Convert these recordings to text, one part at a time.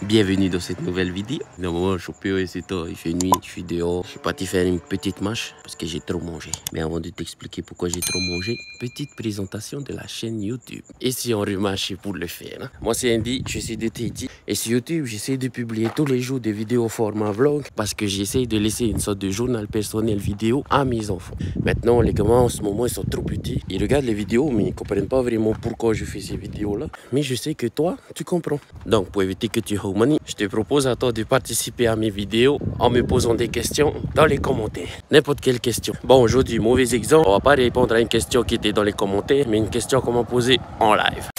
Bienvenue dans cette nouvelle vidéo. Normalement, je suis peu et c'est tard, il fait nuit, je suis dehors. Je suis parti faire une petite marche parce que j'ai trop mangé. Mais avant de t'expliquer pourquoi j'ai trop mangé, petite présentation de la chaîne YouTube. Et si on remarche pour le faire, hein? Moi c'est Andy, je suis de Tahiti. Et sur YouTube, j'essaie de publier tous les jours des vidéos au format vlog parce que j'essaie de laisser une sorte de journal personnel vidéo à mes enfants. Maintenant, les gamins en ce moment, ils sont trop petits. Ils regardent les vidéos, mais ils ne comprennent pas vraiment pourquoi je fais ces vidéos-là. Mais je sais que toi, tu comprends. Donc, pour éviter que tu money, je te propose à toi de participer à mes vidéos en me posant des questions dans les commentaires. N'importe quelle question. Bon, aujourd'hui, mauvais exemple, on va pas répondre à une question qui était dans les commentaires, mais une question qu'on m'a posée en live.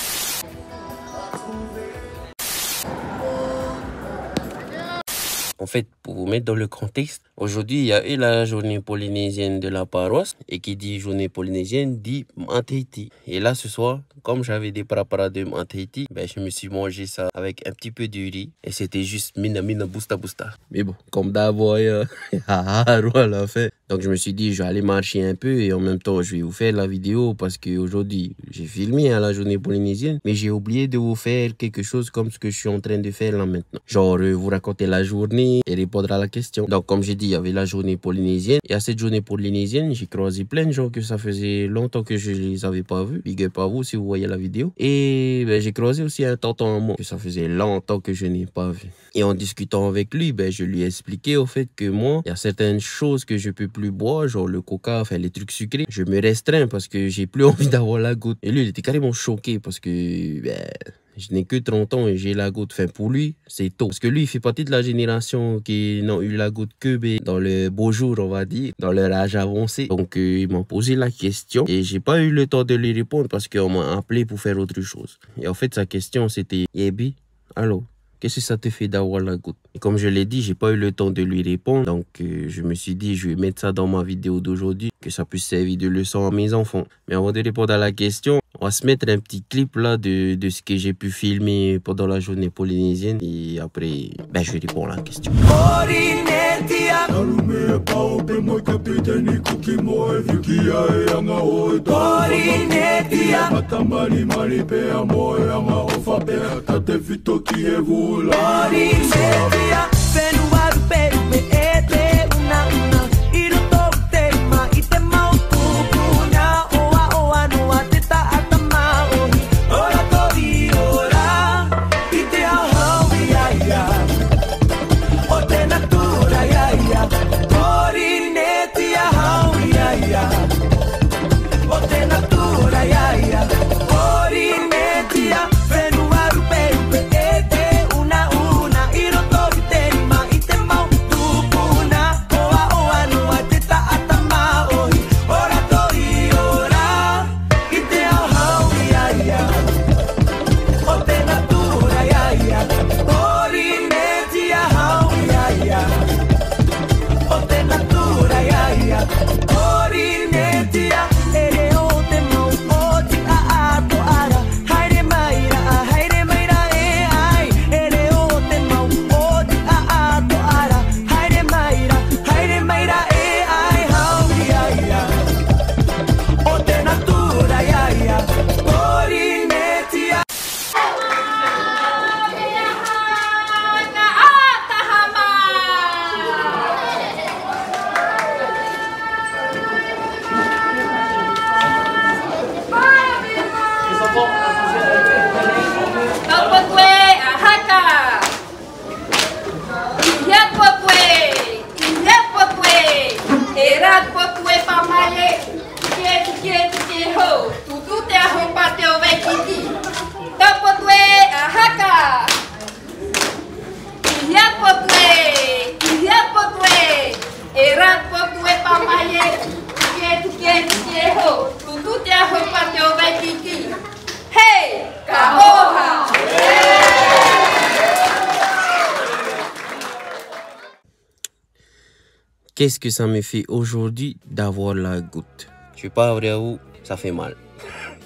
En fait, pour vous mettre dans le contexte, aujourd'hui, il y a eu la journée polynésienne de la paroisse. Et qui dit journée polynésienne dit en Tahiti. Et là, ce soir, comme j'avais des paraparadums en Tahiti, ben, je me suis mangé ça avec un petit peu de riz. Et c'était juste mina busta busta. Mais bon, comme d'abord, l'a fait. Donc, je me suis dit, je vais aller marcher un peu et en même temps, je vais vous faire la vidéo parce qu'aujourd'hui, j'ai filmé à la journée polynésienne. Mais j'ai oublié de vous faire quelque chose comme ce que je suis en train de faire là maintenant. Genre, vous raconter la journée et répondre à la question. Donc, comme j'ai dit, il y avait la journée polynésienne. Et à cette journée polynésienne, j'ai croisé plein de gens que ça faisait longtemps que je les avais pas vus. Big up à vous si vous voyez la vidéo. Et ben, j'ai croisé aussi un tonton à moi que ça faisait longtemps que je n'ai pas vu. Et en discutant avec lui, ben, je lui ai expliqué au fait que moi, il y a certaines choses que je peux plus boire, genre le coca, enfin les trucs sucrés. Je me restreins parce que j'ai plus envie d'avoir la goutte. Et lui, il était carrément choqué parce que ben, je n'ai que 30 ans et j'ai la goutte. Enfin, pour lui, c'est tôt. Parce que lui, il fait partie de la génération qui n'ont eu la goutte que dans le beau jour, on va dire, dans leur âge avancé. Donc, ils m'ont posé la question et j'ai pas eu le temps de lui répondre parce qu'on m'a appelé pour faire autre chose. Et en fait, sa question, c'était « Yebi, allô, qu'est-ce que ça te fait d'avoir la goutte ?» Et comme je l'ai dit, j'ai pas eu le temps de lui répondre. Donc, je me suis dit, je vais mettre ça dans ma vidéo d'aujourd'hui, que ça puisse servir de leçon à mes enfants. Mais avant de répondre à la question, on va se mettre un petit clip là de ce que j'ai pu filmer pendant la journée polynésienne. Et après, ben, je vais répondre à la question. Qu'est-ce que ça me fait aujourd'hui d'avoir la goutte? Je suis pas vrai à vous, ça fait mal.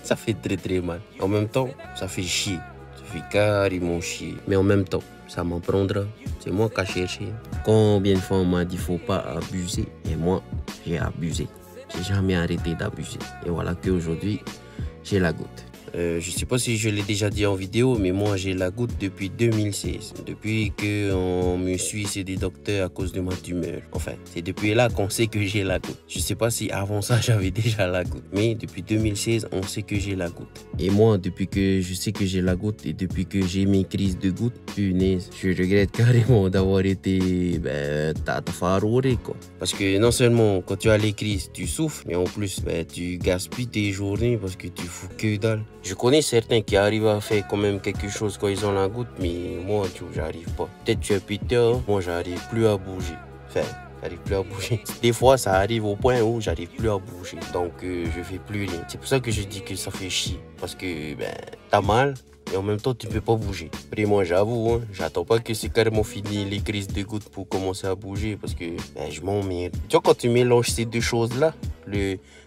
Ça fait très très mal. En même temps, ça fait chier. Ça fait carrément chier. Mais en même temps, ça m'en prendra. C'est moi qui ai cherché. Combien de fois on m'a dit faut pas abuser et moi, j'ai abusé. J'ai jamais arrêté d'abuser. Et voilà qu'aujourd'hui, j'ai la goutte. Je sais pas si je l'ai déjà dit en vidéo, mais moi j'ai la goutte depuis 2016. Depuis qu'on me suit chez des docteurs à cause de ma tumeur. Enfin, c'est depuis là qu'on sait que j'ai la goutte. Je sais pas si avant ça j'avais déjà la goutte. Mais depuis 2016, on sait que j'ai la goutte. Et moi, depuis que je sais que j'ai la goutte et depuis que j'ai mes crises de goutte, punaise, je regrette carrément d'avoir été tafaroré quoi. Parce que non seulement quand tu as les crises, tu souffres, mais en plus, tu gaspilles tes journées parce que tu fous que dalle. Je connais certains qui arrivent à faire quand même quelque chose quand ils ont la goutte, mais moi, j'arrive pas. Peut-être tu es Peter, moi, j'arrive plus à bouger. Enfin, j'arrive plus à bouger. Des fois, ça arrive au point où j'arrive plus à bouger. Donc, je fais plus rien. C'est pour ça que je dis que ça fait chier. Parce que, t'as mal et en même temps, tu peux pas bouger. Après, moi, j'avoue, hein, j'attends pas que c'est carrément fini les crises de gouttes pour commencer à bouger parce que je m'emmerde. Tu vois, quand tu mélanges ces deux choses-là,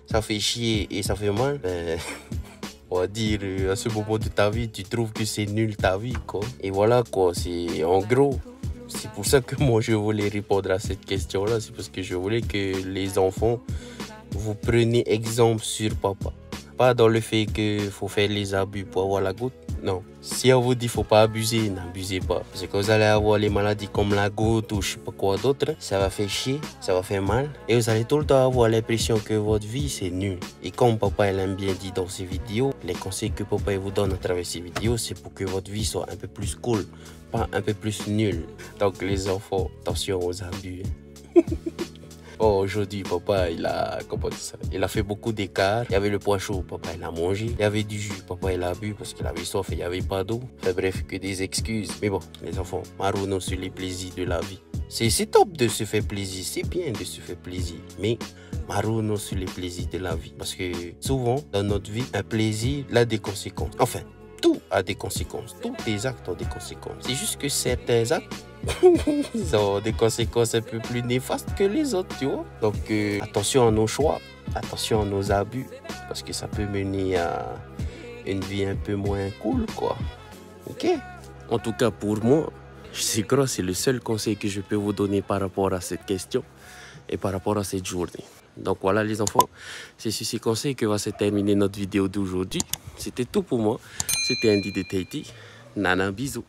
ça fait chier et ça fait mal, on va dire, à ce moment de ta vie, tu trouves que c'est nul ta vie, quoi. Et voilà, quoi, c'est en gros. C'est pour ça que moi, je voulais répondre à cette question-là. C'est parce que je voulais que les enfants, vous preniez exemple sur papa. Pas dans le fait qu'il faut faire les abus pour avoir la goutte. Non. Si on vous dit qu'il ne faut pas abuser, n'abusez pas. Parce que vous allez avoir les maladies comme la goutte ou je sais pas quoi d'autre. Ça va faire chier, ça va faire mal. Et vous allez tout le temps avoir l'impression que votre vie c'est nul. Et comme papa il aime bien dire dans ses vidéos, les conseils que papa il vous donne à travers ses vidéos, c'est pour que votre vie soit un peu plus cool, pas un peu plus nul. Donc les enfants, attention aux abus. Oh, aujourd'hui, papa, il a fait beaucoup d'écart. Il y avait le pois chaud, papa, il a mangé. Il y avait du jus, papa, il a bu parce qu'il avait soif et il n'y avait pas d'eau. Enfin bref, que des excuses. Mais bon, les enfants, marronnons sur les plaisirs de la vie. C'est top de se faire plaisir, c'est bien de se faire plaisir. Mais marronnons sur les plaisirs de la vie. Parce que souvent, dans notre vie, un plaisir a des conséquences. Enfin, tout a des conséquences. Tous les actes ont des conséquences. C'est juste que certains actes ils ont des conséquences un peu plus néfastes que les autres, tu vois. Donc, attention à nos choix, attention à nos abus, parce que ça peut mener à une vie un peu moins cool, quoi. Ok? En tout cas, pour moi, je crois que c'est le seul conseil que je peux vous donner par rapport à cette question et par rapport à cette journée. Donc voilà les enfants, c'est sur ces conseils que va se terminer notre vidéo d'aujourd'hui. C'était tout pour moi. C'était Andy de Tahiti. Nana, bisous.